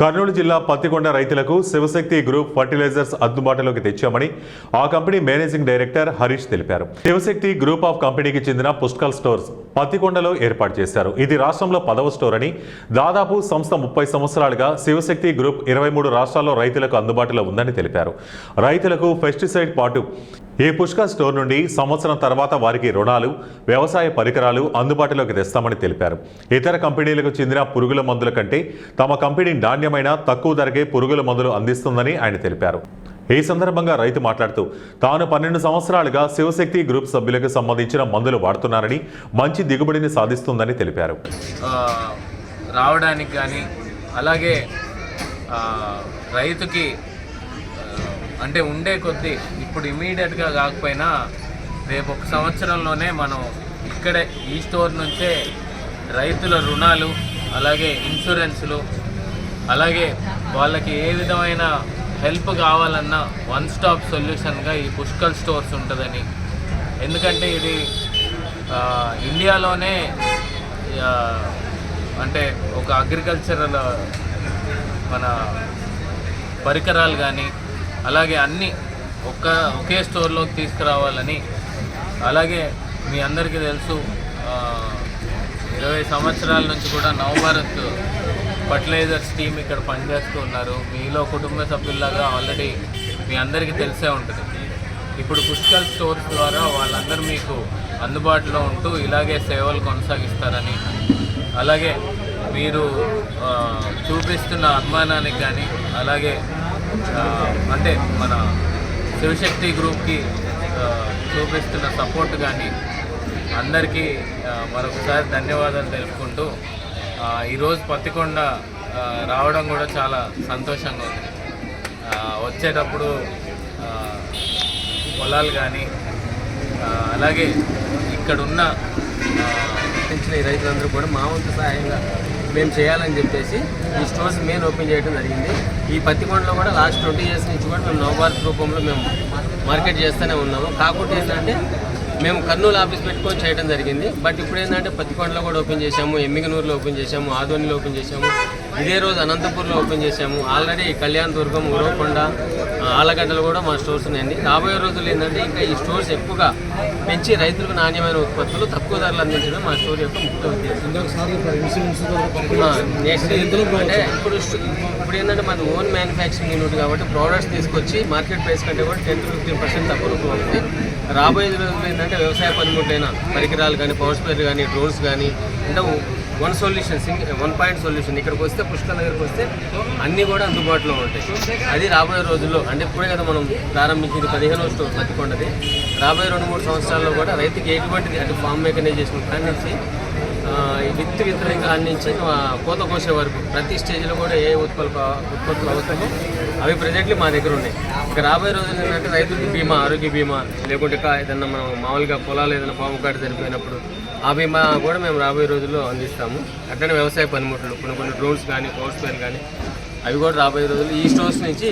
కర్నూలు జిల్లా పత్తికొండ రైతులకు Shivashakti group fertilisers అందుబాటులోకి తెచ్చామని ఆ కంపెనీ మేనేజింగ్ డైరెక్టర్ హరీష్ తెలిపారు. శివశక్తి గ్రూప్ ఆఫ్ కంపెనీకి చెందిన పుష్కల్ స్టోర్స్ పత్తికొండలో ఏర్పాటు చేశారు. ఇది రాష్ట్రంలో 10వ స్టోర్ అని, దాదాపు సంస్థ 30 సంవత్సరాలుగా శివశక్తి గ్రూప్ 23 రాష్ట్రాల్లో రైతులకు అందుబాటులో ఉందని తెలిపారు. రైతులకు పెస్టిసైడ్ పాటు ఈ పుష్కల్ స్టోర్ నుండి సంవత్సరం తర్వాత వారికి రుణాలు, వ్యవసాయ పరికరాలు అందుబాటులోకి తెస్తామని తెలిపారు. ఇతర కంపెనీలకు చెందిన పురుగుల మందుల కంటే తమ కంపెనీ నాణ్యమైన తక్కువ ధరకే పురుగుల మందులు అందిస్తుందని ఆయన తెలిపారు. ఈ సందర్భంగా రైతు మాట్లాడుతూ తాను 12 సంవత్సరాలుగా శివశక్తి గ్రూప్ సభ్యులకు సంబంధించిన మందులు వాడుతున్నారని, మంచి దిగుబడిని సాధిస్తుందని తెలిపారు. రావడానికి కానీ అలాగే రైతుకి అంటే ఉండే కొద్దీ ఇప్పుడు ఇమీడియట్గా కాకపోయినా రేపు 1 సంవత్సరంలోనే మనం ఇక్కడే ఈ స్టోర్ నుంచే రైతుల రుణాలు, అలాగే ఇన్సూరెన్సులు, అలాగే వాళ్ళకి ఏ విధమైన హెల్ప్ కావాలన్నా వన్ స్టాప్ సొల్యూషన్గా ఈ పుష్కల్ స్టోర్స్ ఉంటుందని. ఎందుకంటే ఇది ఇండియాలోనే అంటే ఒక అగ్రికల్చరల్ మన పరికరాలు కానీ అలాగే అన్నీ ఒకే స్టోర్లోకి తీసుకురావాలని. అలాగే మీ అందరికీ తెలుసు 20 సంవత్సరాల నుంచి కూడా నవభారత్ ఫర్టిలైజర్స్ టీమ్ ఇక్కడ పనిచేస్తూ ఉన్నారు. మీలో కుటుంబ సభ్యుల్లాగా ఆల్రెడీ మీ అందరికీ తెలిసే ఉంటుంది. ఇప్పుడు పుష్కల్ స్టోర్స్ ద్వారా వాళ్ళందరూ మీకు అందుబాటులో ఉంటూ ఇలాగే సేవలు కొనసాగిస్తారని, అలాగే మీరు చూపిస్తున్న అభిమానానికి కానీ, అలాగే అంటే మన శివశక్తి గ్రూప్కి చూపిస్తున్న సపోర్ట్ కానీ అందరికీ మరొకసారి ధన్యవాదాలు తెలుపుకుంటూ ఈరోజు పత్తికొండ రావడం కూడా చాలా సంతోషంగా ఉంది. వచ్చేటప్పుడు పొలాలు కానీ అలాగే ఇక్కడున్న పెంచిన ఈ రైతులందరూ కూడా మా వంతు సహాయంగా మేము చేయాలని చెప్పేసి ఈ స్టోర్స్ మెయిన్ ఓపెన్ చేయడం జరిగింది. ఈ పత్తికొండలో కూడా లాస్ట్ 20 years నుంచి కూడా మేము నవభారత్ రూపంలో మేము మార్కెట్ చేస్తూనే ఉన్నాము. కాకపోతే ఏంటంటే మేము కర్నూలు ఆఫీస్ పెట్టుకొని చేయడం జరిగింది. బట్ ఇప్పుడు ఏంటంటే పత్తికొండలో కూడా ఓపెన్ చేశాము, ఎమ్మిగనూరులో ఓపెన్ చేశాము, ఆదోనిలో ఓపెన్ చేశాము, ఇదే రోజు అనంతపూర్లో ఓపెన్ చేశాము. ఆల్రెడీ కళ్యాణదుర్గం, ఉరవకొండ, ఆలగడ్డలు కూడా మా స్టోర్స్ ఉన్నాయండి. రాబోయే రోజులు ఏంటంటే ఇంకా ఈ స్టోర్స్ ఎక్కువగా పెంచి రైతులకు నాణ్యమైన ఉత్పత్తులు తక్కువ ధరలు అందించడం మా స్టోర్ యొక్క ముఖ్య ఉద్దేశం. నెక్స్ట్ అంటే ఇప్పుడు ఏంటంటే మాది ఓన్ మ్యానుఫ్యాక్చరింగ్ యూనిట్ కాబట్టి ప్రోడక్ట్స్ తీసుకొచ్చి మార్కెట్ ప్రైస్ కంటే కూడా 10 to 15% తక్కువ రూపంలో ఉంది. రాబోయే రోజులు ఏంటంటే వ్యవసాయ పనిముట్లైన పరికరాలు కానీ, పవర్ స్ప్రేలు కానీ, డ్రోన్స్ కానీ, అంటే one solution, one point solution. ఇక్కడికి వస్తే పుష్కల్ దగ్గరికి వస్తే అన్నీ కూడా అందుబాటులో ఉంటాయి. అది రాబోయే రోజుల్లో అంటే ఇప్పుడే కదా మనం ప్రారంభించింది 15వ స్టోర్ పత్తికొండది. రాబోయే 2-3 సంవత్సరాల్లో కూడా రైతుకి ఎటువంటిది అంటే ఫామ్ మెకనైజేషన్ కాడి నుంచి విత్తనం కాడి నుంచి కోత కోసే వరకు ప్రతి స్టేజ్లో కూడా ఏ ఉత్పత్తులు అవసరమో అవి ప్రజెంట్లీ మా దగ్గర ఉన్నాయి. ఇక రాబోయే రోజులు ఏంటంటే రైతులకి బీమా, ఆరోగ్య బీమా, లేకుంటే ఏదన్నా మనం మామూలుగా పొలాలు ఏదైనా పాము కాటు సరిపోయినప్పుడు ఆ బీమా కూడా మేము రాబోయే రోజుల్లో అందిస్తాము. అట్లనే వ్యవసాయ పనిముట్లు కొన్ని డ్రోన్స్ కానీ, పవర్ స్ప్రేలు కానీ అవి కూడా రాబోయే రోజుల్లో ఈ స్టోర్స్ నుంచి